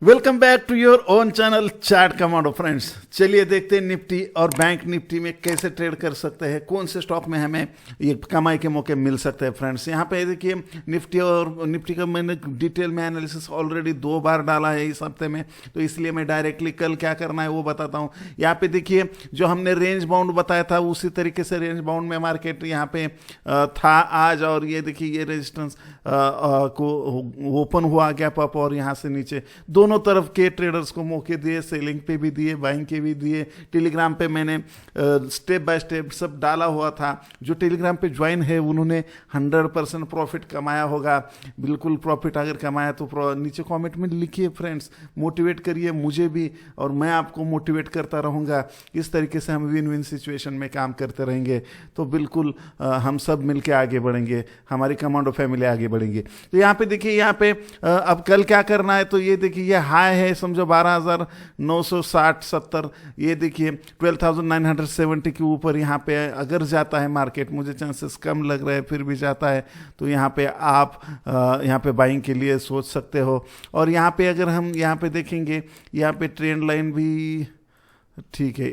Welcome back to your own channel chart commando friends. चलिए देखते हैं निफ्टी और बैंक निफ्टी में कैसे ट्रेड कर सकते हैं, कौन से स्टॉक में हमें ये कमाई के मौके मिल सकते हैं फ्रेंड्स। यहाँ पे देखिए निफ्टी का मैंने डिटेल में एनालिसिस ऑलरेडी 2 बार डाला है इस हफ्ते में, तो इसलिए मैं डायरेक्टली कल क्या करना है वो बताता हूँ। यहाँ पे देखिए जो हमने रेंज बाउंड बताया था उसी तरीके से रेंज बाउंड में मार्केट यहाँ पे था आज, और ये देखिए ये रेजिस्टेंस को ओपन हुआ गैप अप और यहाँ से नीचे दोनों तरफ के ट्रेडर्स को मौके दिए, सेलिंग पे भी दिए, बाइंग के भी दिए। टेलीग्राम पे मैंने स्टेप बाय स्टेप सब डाला हुआ था। जो टेलीग्राम पे ज्वाइन है उन्होंने 100% प्रॉफिट कमाया होगा। बिल्कुल प्रॉफिट अगर कमाया तो नीचे कमेंट में लिखिए फ्रेंड्स, मोटिवेट करिए मुझे भी और मैं आपको मोटिवेट करता रहूँगा। इस तरीके से हम विन विन सिचुएशन में काम करते रहेंगे तो बिल्कुल हम सब मिलके आगे बढ़ेंगे, हमारी कमांडो फैमिली आगे बढ़ेंगे। तो यहाँ पे देखिए, यहाँ पे अब कल क्या करना है, तो ये देखिए ये हाई है समझो 12,960-70, ये देखिए 12,970 के ऊपर यहाँ पे अगर जाता है मार्केट, मुझे चांसेस कम लग रहा है फिर भी जाता है, तो यहाँ पे आप यहाँ पे बाइंग के लिए सोच सकते हो। और यहाँ पे अगर हम यहाँ पे देखेंगे, यहाँ पे ट्रेंड लाइन भी ठीक है,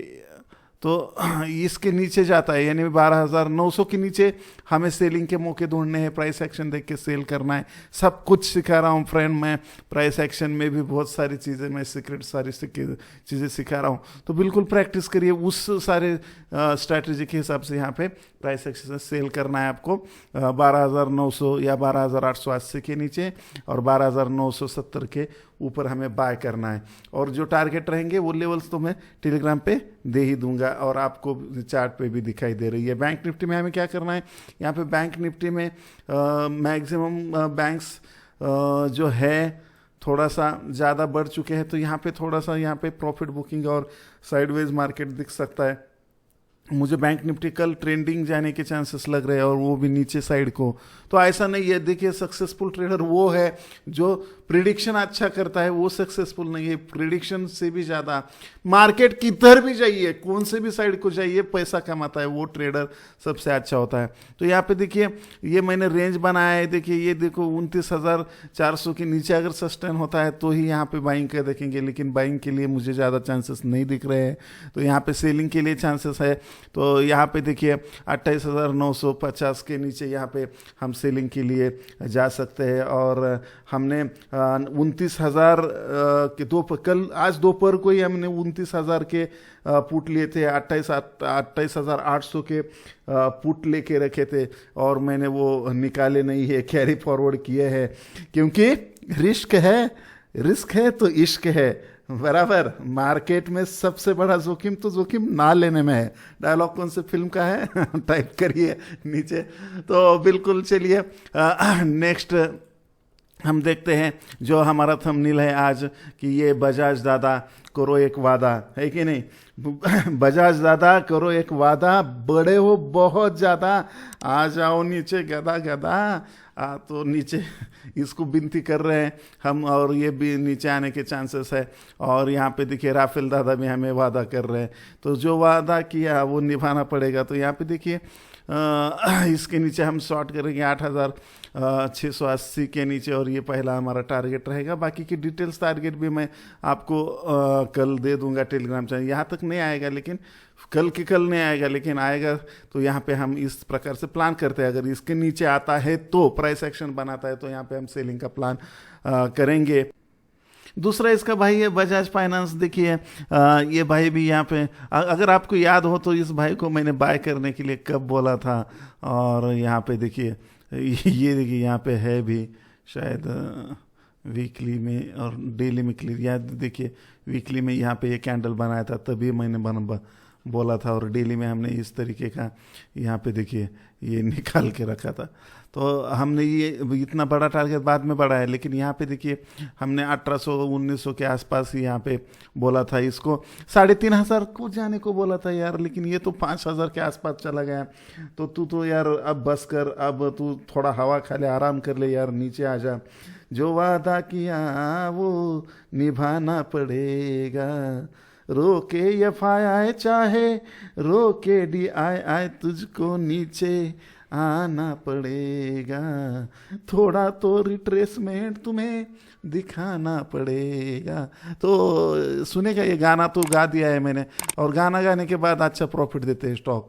तो इसके नीचे जाता है यानी 12,900 के नीचे हमें सेलिंग के मौके ढूंढने हैं, प्राइस एक्शन देख के सेल करना है। सब कुछ सिखा रहा हूँ फ्रेंड, मैं प्राइस एक्शन में भी बहुत सारी चीज़ें, मैं सीक्रेट सारी चीज़ें सिखा रहा हूँ, तो बिल्कुल प्रैक्टिस करिए उस सारे स्ट्रैटेजी के हिसाब से। यहाँ पे प्राइस एक्शन से सेल करना है आपको 12,900 या 12,880 के नीचे और 12,970 के ऊपर हमें बाय करना है। और जो टारगेट रहेंगे वो लेवल्स तो मैं टेलीग्राम पे दे ही दूंगा और आपको चार्ट पे भी दिखाई दे रही है। बैंक निफ्टी में हमें क्या करना है, यहाँ पे बैंक निफ्टी में मैक्सिमम बैंक्स जो है थोड़ा सा ज़्यादा बढ़ चुके हैं, तो यहाँ पे थोड़ा सा यहाँ पे प्रॉफिट बुकिंग और साइडवेज मार्केट दिख सकता है। मुझे बैंक निफ्टी कल ट्रेंडिंग जाने के चांसेस लग रहे हैं और वो भी नीचे साइड को। तो ऐसा नहीं है, देखिए सक्सेसफुल ट्रेडर वो है जो प्रिडिक्शन अच्छा करता है, वो सक्सेसफुल नहीं है। प्रिडिक्शन से भी ज़्यादा मार्केट किधर भी जाइए, कौन से भी साइड को जाइए, पैसा कमाता है वो ट्रेडर सबसे अच्छा होता है। तो यहाँ पे देखिए ये मैंने रेंज बनाया है, देखिए ये देखो 29,400 के नीचे अगर सस्टेन होता है तो ही यहाँ पे बाइंग का देखेंगे, लेकिन बाइंग के लिए मुझे ज़्यादा चांसेस नहीं दिख रहे हैं। तो यहाँ पे सेलिंग के लिए चांसेस है, तो यहाँ पे देखिए 28,950 के नीचे यहाँ पे हम सेलिंग के लिए जा सकते हैं। और हमने 29,000 के कल आज दोपहर को ही हमने 29,000 के पुट लिए थे, 28,800 के पुट लेके रखे थे और मैंने वो निकाले नहीं है, कैरी फॉरवर्ड किए हैं, क्योंकि रिस्क है तो इश्क है बराबर। मार्केट में सबसे बड़ा जोखिम तो जोखिम ना लेने में है। डायलॉग कौन से फिल्म का है टाइप करिए नीचे। तो बिल्कुल चलिए नेक्स्ट हम देखते हैं जो हमारा थंबनेल है आज कि ये बजाज दादा करो एक वादा, है कि नहीं। बजाज दादा करो एक वादा, बड़े हो बहुत ज़्यादा, आ जाओ नीचे गदा गदा। तो नीचे इसको विनती कर रहे हैं हम, और ये भी नीचे आने के चांसेस है। और यहाँ पे देखिए राफेल दादा भी हमें वादा कर रहे हैं, तो जो वादा किया वो निभाना पड़ेगा। तो यहाँ पे देखिए इसके नीचे हम शॉर्ट करेंगे 8,680 के नीचे और ये पहला हमारा टारगेट रहेगा। बाकी की डिटेल्स टारगेट भी मैं आपको कल दे दूंगा टेलीग्राम चैनल। यहाँ तक नहीं आएगा, लेकिन कल नहीं आएगा, लेकिन आएगा तो यहाँ पे हम इस प्रकार से प्लान करते हैं। अगर इसके नीचे आता है तो प्राइस एक्शन बनाता है तो यहाँ पे हम सेलिंग का प्लान करेंगे। दूसरा इसका भाई है बजाज फाइनेंस। देखिए ये भाई भी यहाँ पे, अगर आपको याद हो तो इस भाई को मैंने बाय करने के लिए कब बोला था। और यहाँ पे देखिए ये देखिए यहाँ पे है भी शायद वीकली में और डेली में क्लियर, याद देखिए वीकली में यहाँ पे ये कैंडल बनाया था तभी मैंने बोला था, और डेली में हमने इस तरीके का यहाँ पे देखिए ये निकाल के रखा था। तो हमने ये इतना बड़ा टारगेट बाद में बढ़ा है, लेकिन यहाँ पे देखिए हमने 1800-1900 के आसपास ही यहाँ पे बोला था। इसको 3,500 को जाने को बोला था यार, लेकिन ये तो 5,000 के आसपास चला गया। तो तू तो यार अब बस कर, अब तू थोड़ा हवा खा ले, आराम कर ले यार, नीचे आ जा। जो वादा किया वो निभाना पड़ेगा, रोके FII चाहे रोके DII, तुझको नीचे आना पड़ेगा, थोड़ा तो रिट्रेसमेंट तुम्हें दिखाना पड़ेगा। तो सुनेगा, ये गाना तो गा दिया है मैंने, और गाना गाने के बाद अच्छा प्रॉफिट देते हैं स्टॉक।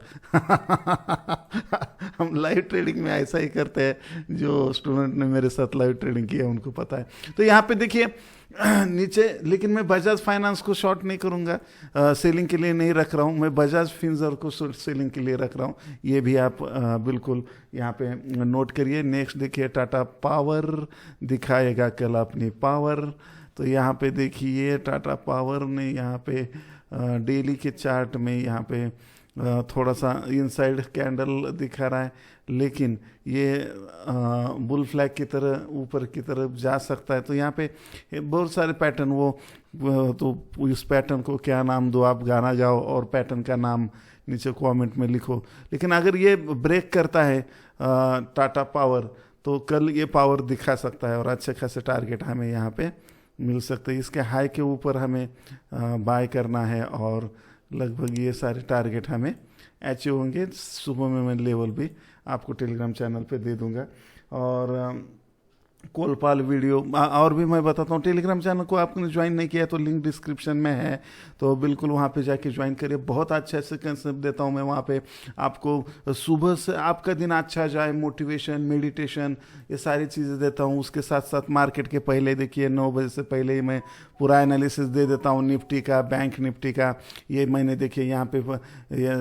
हम लाइव ट्रेडिंग में ऐसा ही करते हैं, जो स्टूडेंट ने मेरे साथ लाइव ट्रेडिंग किया उनको पता है। तो यहाँ पे देखिए नीचे, लेकिन मैं बजाज फाइनेंस को शॉर्ट नहीं करूँगा, सेलिंग के लिए नहीं रख रहा हूँ, मैं बजाज फिंसर को सेलिंग के लिए रख रहा हूँ। ये भी आप बिल्कुल यहाँ पे नोट करिए। नेक्स्ट देखिए टाटा पावर दिखाएगा कल अपनी पावर। तो यहाँ पे देखिए टाटा पावर ने यहाँ पे डेली के चार्ट में यहाँ पे थोड़ा सा इनसाइड कैंडल दिखा रहा है, लेकिन ये बुल फ्लैग की तरह ऊपर की तरफ जा सकता है। तो यहाँ पे बहुत सारे पैटर्न, तो इस पैटर्न को क्या नाम दो आप, गाना गाओ और पैटर्न का नाम नीचे कमेंट में लिखो। लेकिन अगर ये ब्रेक करता है टाटा पावर, तो कल ये पावर दिखा सकता है और अच्छे खासे टारगेट हमें यहाँ पे मिल सकते हैं। इसके हाई के ऊपर हमें बाय करना है और लगभग ये सारे टारगेट हमें अचीव होंगे। सुबह में मैं लेवल भी आपको टेलीग्राम चैनल पे दे दूंगा। और कोलपाल वीडियो और भी मैं बताता हूँ। टेलीग्राम चैनल को आपने ज्वाइन नहीं किया तो लिंक डिस्क्रिप्शन में है, तो बिल्कुल वहाँ पे जाके ज्वाइन करिए। बहुत अच्छे अच्छे कंसेप्ट देता हूँ मैं वहाँ पे आपको। सुबह से आपका दिन अच्छा जाए, मोटिवेशन, मेडिटेशन, ये सारी चीज़ें देता हूँ। उसके साथ साथ मार्केट के पहले देखिए 9 बजे से पहले ही मैं पूरा एनालिसिस दे देता हूँ निफ्टी का, बैंक निफ्टी का। ये मैंने देखिए यहाँ पे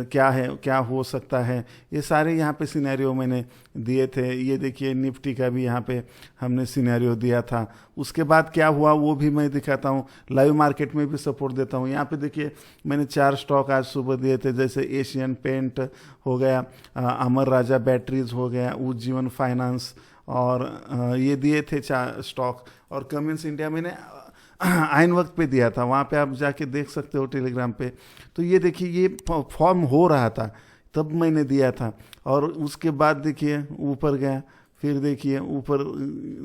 क्या है, क्या हो सकता है, ये सारे यहाँ पे सिनेरियो मैंने दिए थे। ये देखिए निफ्टी का भी यहाँ पे हमने सिनेरियो दिया था। उसके बाद क्या हुआ वो भी मैं दिखाता हूँ। लाइव मार्केट में भी सपोर्ट देता हूँ। यहाँ पे देखिए मैंने 4 स्टॉक आज सुबह दिए थे, जैसे एशियन पेंट हो गया, अमर राजा बैटरीज हो गया, उज्जीवन फाइनेंस, और ये दिए थे 4 स्टॉक। और कमिंस इंडिया मैंने आइन वक्त पे दिया था, वहाँ पे आप जाके देख सकते हो टेलीग्राम पे। तो ये देखिए ये फॉर्म हो रहा था तब मैंने दिया था, और उसके बाद देखिए ऊपर गया, फिर देखिए ऊपर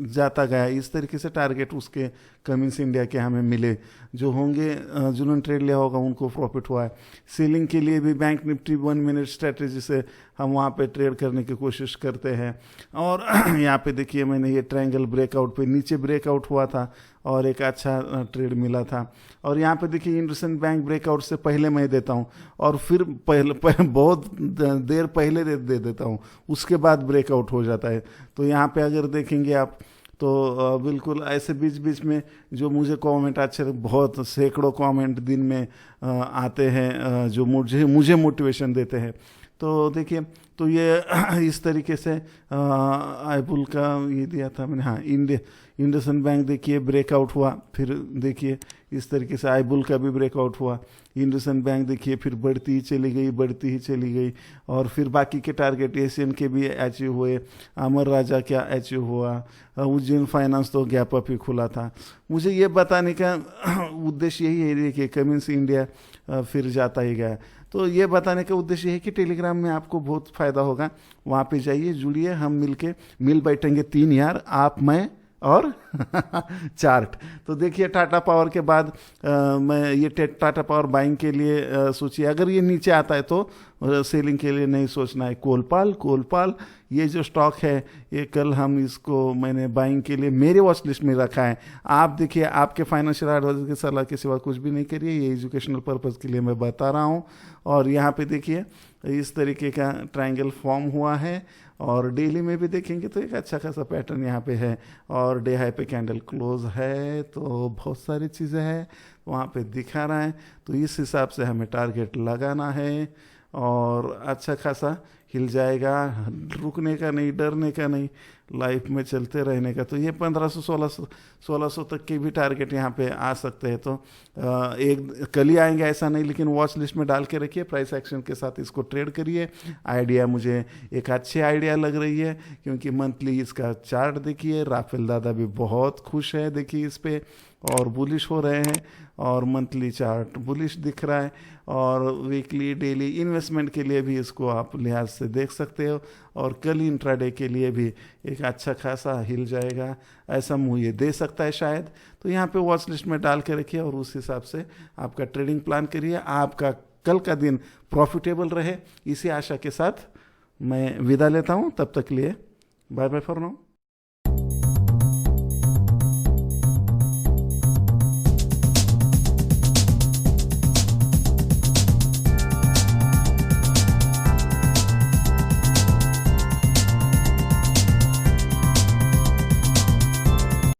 जाता गया। इस तरीके से टारगेट उसके कमिंस इंडिया के हमें मिले, जो होंगे जिन्होंने ट्रेड लिया होगा उनको प्रॉफिट हुआ है। सीलिंग के लिए भी बैंक निफ्टी 1 मिनट स्ट्रेटेजी से हम वहाँ पे ट्रेड करने की कोशिश करते हैं। और यहाँ पे देखिए मैंने ये ट्रायंगल ब्रेकआउट पे नीचे ब्रेकआउट हुआ था और एक अच्छा ट्रेड मिला था। और यहाँ पे देखिए इंडसइंड बैंक ब्रेकआउट से पहले मैं देता हूँ, और फिर बहुत देर पहले दे देता हूँ, उसके बाद ब्रेकआउट हो जाता है। तो यहाँ पे अगर देखेंगे आप तो बिल्कुल ऐसे बीच बीच में जो मुझे कमेंट अच्छे, बहुत सैकड़ों कमेंट दिन में आते हैं जो मुझे मोटिवेशन देते हैं। तो देखिए, तो ये इस तरीके से आईबुल का ये दिया था मैंने, हाँ इंडसइंड बैंक देखिए ब्रेकआउट हुआ, फिर देखिए इस तरीके से आईबुल का भी ब्रेकआउट हुआ। इंडसइंड बैंक देखिए फिर बढ़ती ही चली गई, और फिर बाकी के टारगेट एशियन के भी अचीव हुए, अमर राजा क्या अचीव हुआ, उज्जैन फाइनेंस तो गैप अप ही खुला था। मुझे ये बताने का उद्देश्य यही है, देखिए कमिंस इंडिया फिर जाता ही गया। तो ये बताने का उद्देश्य है कि टेलीग्राम में आपको बहुत फ़ायदा होगा, वहाँ पे जाइए, जुड़िए, हम मिल बैठेंगे 3 यार, आप, मैं और चार्ट। तो देखिए टाटा पावर के बाद मैं ये टाटा पावर बाइंग के लिए सोचिए। अगर ये नीचे आता है तो सेलिंग के लिए नहीं सोचना है। कोलपाल ये जो स्टॉक है, ये कल हम इसको मैंने बाइंग के लिए मेरे वॉच लिस्ट में रखा है। आप देखिए, आपके फाइनेंशियल एडवाइजर की सलाह के सिवा कुछ भी नहीं करिए, ये एजुकेशनल पर्पज़ के लिए मैं बता रहा हूँ। और यहाँ पे देखिए इस तरीके का ट्रायंगल फॉर्म हुआ है, और डेली में भी देखेंगे तो एक अच्छा खासा पैटर्न यहाँ पे है, और डे हाई पे कैंडल क्लोज है। तो बहुत सारी चीज़ें हैं वहाँ पे दिखा रहा है। तो इस हिसाब से हमें टारगेट लगाना है, और अच्छा खासा हिल जाएगा, रुकने का नहीं, डरने का नहीं, लाइफ में चलते रहने का। तो ये 1500-1600 तक के भी टारगेट यहाँ पे आ सकते हैं। तो एक कल ही आएंगे ऐसा नहीं, लेकिन वॉच लिस्ट में डाल के रखिए, प्राइस एक्शन के साथ इसको ट्रेड करिए। आइडिया मुझे एक अच्छी आइडिया लग रही है, क्योंकि मंथली इसका चार्ट देखिए, राफेल दादा भी बहुत खुश है देखिए इस पर, और बुलिश हो रहे हैं, और मंथली चार्ट बुलिश दिख रहा है, और वीकली डेली इन्वेस्टमेंट के लिए भी इसको आप लिहाज से देख सकते हो, और कल इंट्राडे के लिए भी एक अच्छा खासा हिल जाएगा, ऐसा मूव ये दे सकता है शायद। तो यहाँ पे वॉच लिस्ट में डाल के रखिए, और उस हिसाब से आपका ट्रेडिंग प्लान करिए। आपका कल का दिन प्रॉफिटेबल रहे, इसी आशा के साथ मैं विदा लेता हूँ, तब तक लिए बाय बाय फॉर नाउ।